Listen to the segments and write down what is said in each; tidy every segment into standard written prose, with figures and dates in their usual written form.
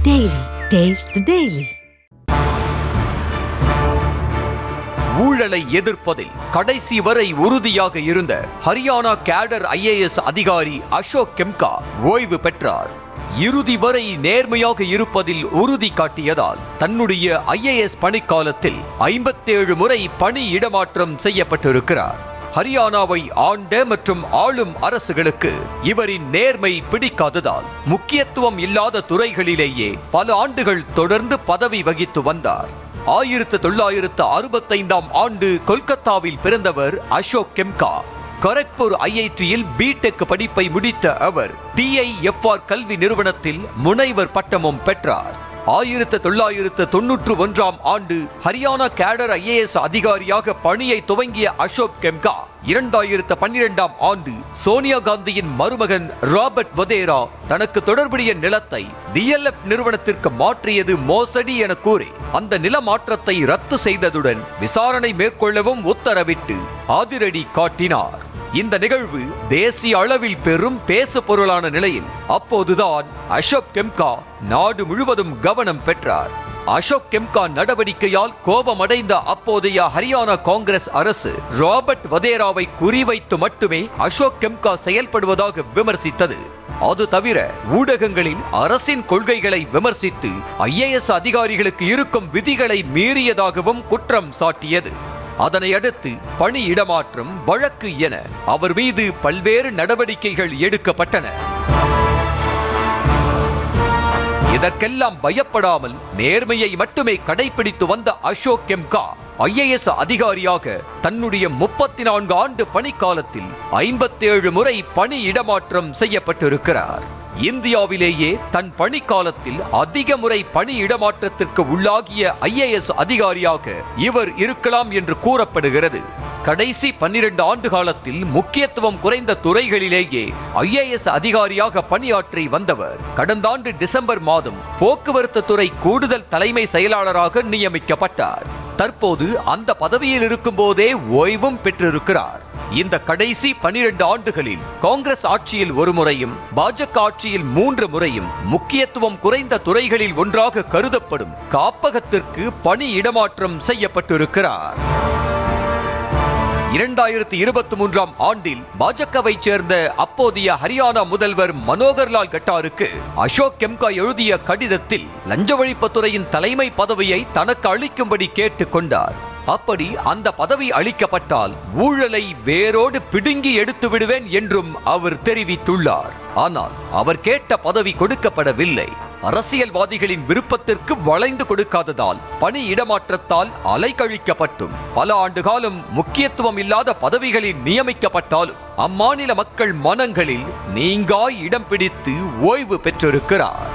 Daily. Taste the Daily. ஊழலை எதிர்ப்பதில் கடைசி வரை உறுதியாக இருந்த ஹரியானா கேடர் IAS அதிகாரி அசோக் கெம்கா ஓய்வு பெற்றார். இறுதி வரை நேர்மையாக இருப்பதில் உறுதி காட்டியதால் தன்னுடைய IAS பணிக்காலத்தில் 57 முறை பணி இடமாற்றம் செய்யப்பட்டிருக்கிறார். ஹரியானாவை ஆண்ட மற்றும் ஆளும் அரசுகளுக்கு இவரின் நேர்மை பிடிக்காததால் முக்கியத்துவம் இல்லாத துறைகளிலேயே பல ஆண்டுகள் தொடர்ந்து பதவி வகித்து வந்தார். 1965ஆம் ஆண்டு கொல்கத்தாவில் பிறந்தவர் அசோக் கெம்கா. கரக்பூர் IITயில் பிடெக் படிப்பை முடித்த அவர் TIFR கல்வி நிறுவனத்தில் முனைவர் பட்டமும் பெற்றார். 1991ஆம் ஆண்டு ஹரியானா கேடர் IAS அதிகாரியாக பணியை துவங்கிய அசோக் கெம்கா 2012ஆம் ஆண்டு சோனியா காந்தியின் மருமகன் ராபர்ட் வதேரா தனக்கு தொடர்புடைய நிலத்தை DLF நிறுவனத்திற்கு மாற்றியது மோசடி என கூறி அந்த நில மாற்றத்தை ரத்து செய்ததுடன் விசாரணை மேற்கொள்ளவும் உத்தரவிட்டு அதிரடி காட்டினார். இந்த நிகழ்வு தேசிய அளவில் பெரும் பேசு பொருளான நிலையில் அப்போதுதான் அசோக் கெம்கா நாடு முழுவதும் கவனம் பெற்றார். அசோக் கெம்கா நடவடிக்கையால் கோபமடைந்த அப்போதைய ஹரியானா காங்கிரஸ் அரசு ராபர்ட் வதேராவை குறிவைத்து மட்டுமே அசோக் கெம்கா செயல்படுவதாக விமர்சித்தது. அது தவிர ஊடகங்களில் அரசின் கொள்கைகளை விமர்சித்து IAS அதிகாரிகளுக்கு இருக்கும் விதிகளை மீறியதாகவும் குற்றம் சாட்டியது. அதனை அடுத்து பணி இடமாற்றம் வழக்கு என அவர் மீது பல்வேறு நடவடிக்கைகள் எடுக்கப்பட்டன. இதற்கெல்லாம் பயப்படாமல் நேர்மையை மட்டுமே கடைபிடித்து வந்த அசோக் கெம்கா IAS அதிகாரியாக தன்னுடைய 34 ஆண்டு பணிக்காலத்தில் 57 முறை பணி இடமாற்றம் செய்யப்பட்டிருக்கிறார். இந்தியாவிலேயே தன் பணிக்காலத்தில் அதிக முறை பணி இடமாற்றத்திற்கு உள்ளாகிய IAS அதிகாரியாக இவர் இருக்கலாம் என்று கூறப்படுகிறது. கடைசி 12 ஆண்டு காலத்தில் முக்கியத்துவம் குறைந்த துறைகளிலேயே IAS அதிகாரியாக பணியாற்றி வந்தவர் கடந்த ஆண்டு டிசம்பர் மாதம் போக்குவரத்து துறை கூடுதல் தலைமை செயலாளராக நியமிக்கப்பட்டார். தற்போது அந்த பதவியில் இருக்கும் போதே ஓய்வும் பெற்றிருக்கிறார். இந்த கடைசி 12 ஆண்டுகளில் காங்கிரஸ் ஆட்சியில் ஒரு முறையும் பாஜக ஆட்சியில் 3 முறையும் முக்கியத்துவம் குறைந்த துறைகளில் ஒன்றாக கருதப்படும் காப்பகத்திற்கு பணி இடமாற்றம் செய்யப்பட்டிருக்கிறார். 2023ஆம் ஆண்டில் பாஜகவை சேர்ந்த அப்போதைய ஹரியானா முதல்வர் மனோகர்லால் கட்டாருக்கு அசோக் கெம்கா எழுதிய கடிதத்தில் லஞ்ச ஒழிப்புத்துறையின் தலைமை பதவியை தனக்கு அளிக்கும்படி கேட்டுக் கொண்டார். அப்படி அந்த பதவி அளிக்கப்பட்டால் ஊழலை வேரோடு பிடுங்கி எடுத்து விடுவேன் என்றும் அவர் தெரிவித்துள்ளார். ஆனால் அவர் கேட்ட பதவி கொடுக்கப்படவில்லை. அரசியல்வாதிகளின் விருப்பத்திற்கு வளைந்து கொடுக்காததால் பணி இடமாற்றத்தால் அலைக்கழிக்கப்பட்டும் பல ஆண்டு காலம் முக்கியத்துவம் இல்லாத பதவிகளில் நியமிக்கப்பட்டாலும் அம்மாநில மக்கள் மனங்களில் நீங்காய் இடம் பிடித்து ஓய்வு பெற்றிருக்கிறார்.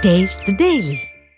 Taste the Daily.